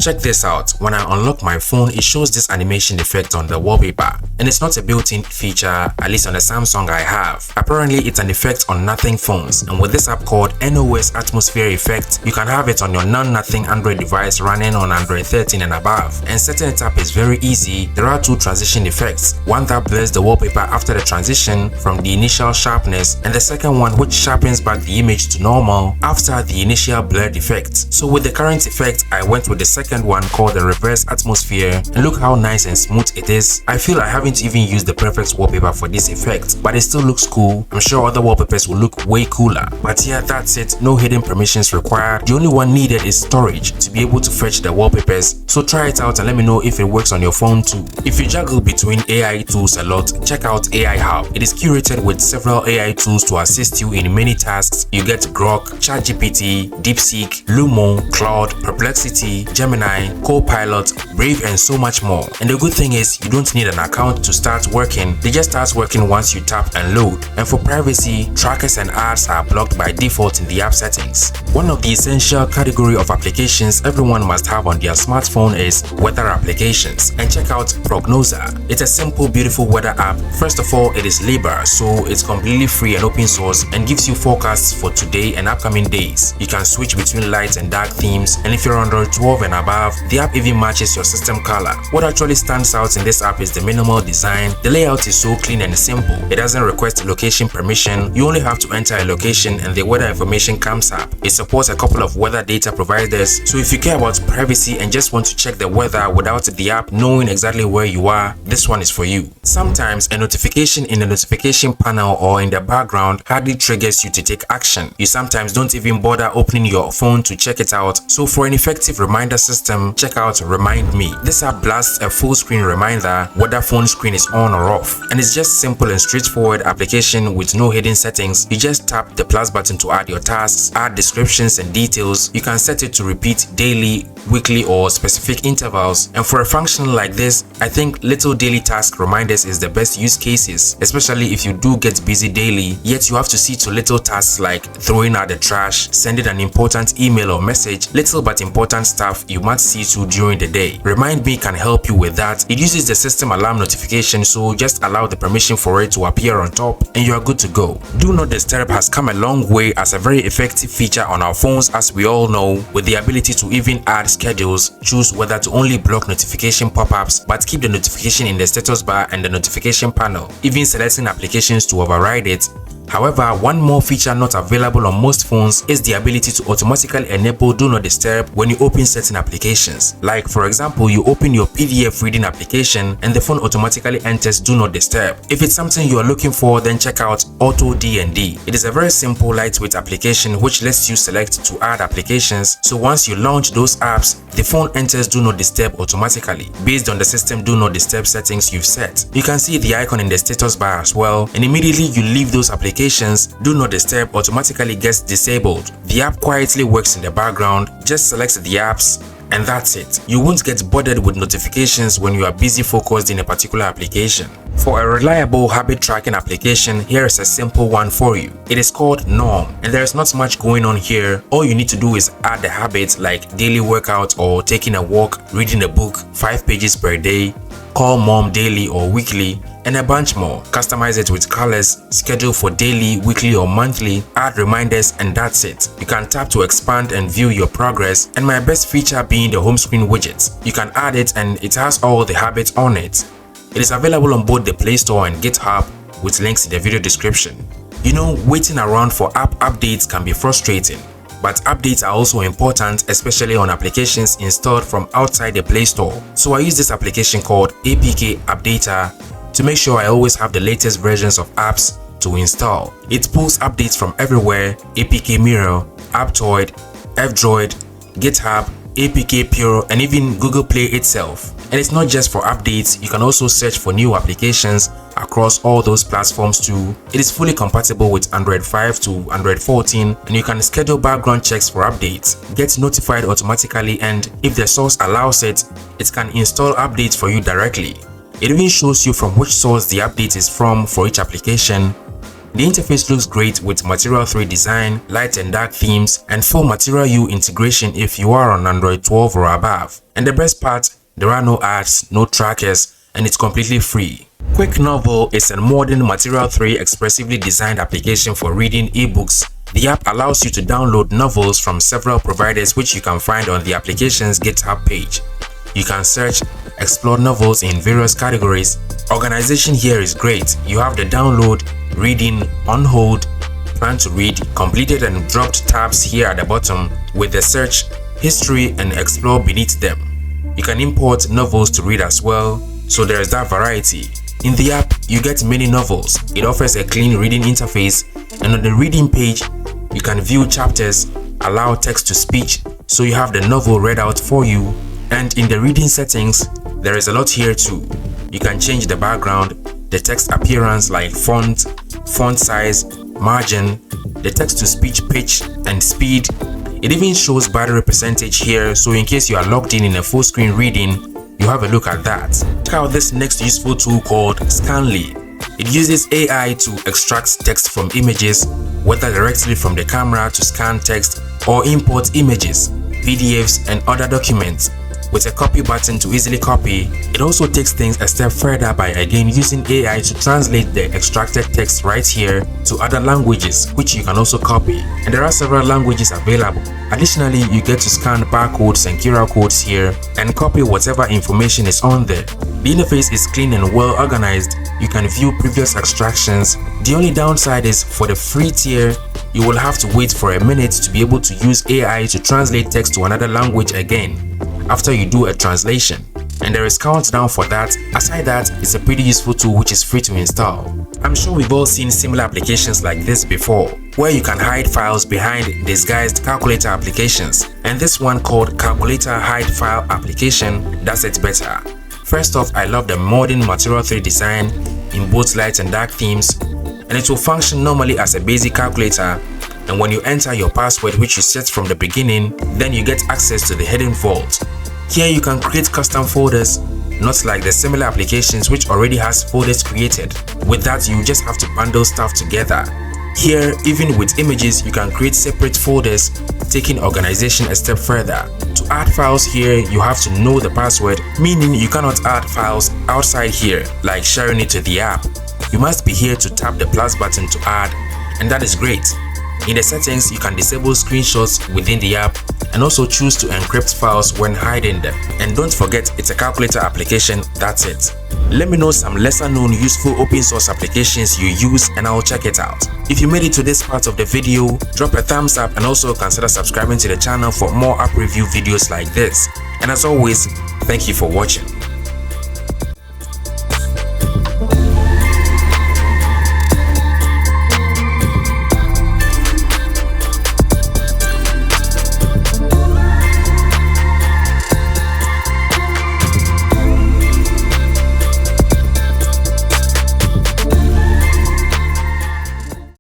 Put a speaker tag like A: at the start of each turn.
A: Check this out, when I unlock my phone, it shows this animation effect on the wallpaper. And it's not a built-in feature, at least on the Samsung I have. Apparently, it's an effect on nothing phones. And with this app called NOSAtmosphereEffect, you can have it on your non-nothing Android device running on Android 13 and above. And setting it up is very easy. There are two transition effects. One that blurs the wallpaper after the transition from the initial sharpness, and the second one which sharpens back the image to normal after the initial blurred effect. So with the current effect, I went with the second one called the reverse atmosphere, and look how nice and smooth it is. I feel I haven't even used the perfect wallpaper for this effect, but it still looks cool. I'm sure other wallpapers will look way cooler. But yeah, that's it. No hidden permissions required. The only one needed is storage to be able to fetch the wallpapers. So try it out and let me know if it works on your phone too. If you juggle between AI tools a lot, check out AI Hub. It is curated with several AI tools to assist you in many tasks. You get Grok, ChatGPT, DeepSeek, Lumo, Claude, Perplexity, Gemini, Copilot, Brave, and so much more. And the good thing is you don't need an account to start working. They just start working once you tap and load. And for privacy, trackers and ads are blocked by default in the app settings. One of the essential category of applications everyone must have on their smartphone is weather applications. And check out Prognoza. It's a simple, beautiful weather app. First of all, it is labor, so it's completely free and open source and gives you forecasts for today and upcoming days. You can switch between light and dark themes, and if you're under 12 and above, the app even matches your system color. What actually stands out in this app is the minimal design. The layout is so clean and simple. It doesn't request location permission. You only have to enter a location and the weather information comes up. It supports a couple of weather data providers, so if you care about privacy and just want to check the weather without the app knowing exactly where you are, this one is for you. Sometimes a notification in the notification panel or in the background hardly triggers you to take action. You sometimes don't even bother opening your phone to check it out. So for an effective reminder system, check out Remind Me. This app blasts a full screen reminder whether phone screen is on or off, and it's just simple and straightforward application with no hidden settings. You just tap the plus button to add your tasks, add descriptions and details. You can set it to repeat daily, weekly, or specific intervals. And for a function like this, I think little daily task reminders is the best use cases, especially if you do get busy daily, yet you have to see to little tasks like throwing out the trash, sending an important email or message, little but important stuff you must see to during the day. Remind Me can help you with that. It uses the system alarm notification, so just allow the permission for it to appear on top and you are good to go. Do Not Disturb has come a long way as a very effective feature on our phones, as we all know, with the ability to even add schedules, choose whether to only block notification pop-ups but keep the notification in the status bar and the notification panel, even selecting applications to override it. However, one more feature not available on most phones is the ability to automatically enable Do Not Disturb when you open certain applications. Like for example, you open your PDF reading application and the phone automatically enters Do Not Disturb. If it's something you are looking for, then check out AutoDND. It is a very simple, lightweight application which lets you select to add applications. So once you launch those apps, the phone enters Do Not Disturb automatically based on the system Do Not Disturb settings you've set. You can see the icon in the status bar as well, and immediately you leave those applications, Do Not Disturb automatically gets disabled. The app quietly works in the background. Just select the apps and that's it. You won't get bothered with notifications when you are busy focused in a particular application. For a reliable habit tracking application, here is a simple one for you. It is called Norm, and there is not much going on here. All you need to do is add the habits like daily workout or taking a walk, reading a book, 5 pages per day, call mom daily or weekly, and a bunch more. Customize it with colors, schedule for daily, weekly, or monthly, add reminders, and that's it. You can tap to expand and view your progress, and my best feature being the home screen widget. You can add it and it has all the habits on it. It is available on both the Play Store and GitHub with links in the video description. You know, waiting around for app updates can be frustrating, but updates are also important, especially on applications installed from outside the Play Store. So I use this application called APKUpdater to make sure I always have the latest versions of apps to install. It pulls updates from everywhere: APK Mirror, AppDroid, f-droid, GitHub, APK Pure, and even Google Play itself. And it's not just for updates, you can also search for new applications across all those platforms too. It is fully compatible with Android 5 to Android 14, and you can schedule background checks for updates, get notified automatically, and if the source allows it, it can install updates for you directly. It even shows you from which source the update is from for each application. The interface looks great with Material 3 design, light and dark themes, and full Material U integration if you are on Android 12 or above. And the best part, there are no ads, no trackers, and it's completely free. Quick Novel is a modern Material 3 expressively designed application for reading ebooks. The app allows you to download novels from several providers which you can find on the application's GitHub page. You can search, explore novels in various categories. Organization here is great. You have the download, reading, on hold, plan to read, completed and dropped tabs here at the bottom with the search, history and explore beneath them. You can import novels to read as well, so there is that variety. In the app, you get many novels. It offers a clean reading interface, and on the reading page, you can view chapters, allow text to speech, so you have the novel read out for you. And in the reading settings, there is a lot here too. You can change the background, the text appearance like font size, margin, the text-to-speech pitch and speed. It even shows battery percentage here, so in case you are logged in a full screen reading, you have a look at that. Check out this next useful tool called Scanly. It uses AI to extract text from images, whether directly from the camera to scan text or import images, PDFs and other documents. With a copy button to easily copy, it also takes things a step further by again using AI to translate the extracted text right here to other languages, which you can also copy. And there are several languages available. Additionally, you get to scan barcodes and QR codes here and copy whatever information is on there. The interface is clean and well organized. You can view previous extractions. The only downside is for the free tier, you will have to wait for a minute to be able to use AI to translate text to another language again after you do a translation, and there is countdown for that. Aside that, it's a pretty useful tool which is free to install. I'm sure we've all seen similar applications like this before, where you can hide files behind disguised calculator applications, and this one called Calculator Hide File application does it better. First off, I love the modern Material 3 design in both light and dark themes, and it will function normally as a basic calculator. And when you enter your password, which you set from the beginning, then you get access to the hidden vault. Here you can create custom folders, not like the similar applications which already has folders created. With that, you just have to bundle stuff together. Here, even with images, you can create separate folders, taking organization a step further. To add files here, you have to know the password, meaning you cannot add files outside here, like sharing it to the app. You must be here to tap the plus button to add, and that is great. In the settings, you can disable screenshots within the app and also choose to encrypt files when hiding them. And don't forget, it's a calculator application, that's it. Let me know some lesser known useful open source applications you use and I'll check it out. If you made it to this part of the video, drop a thumbs up and also consider subscribing to the channel for more app review videos like this. And as always, thank you for watching.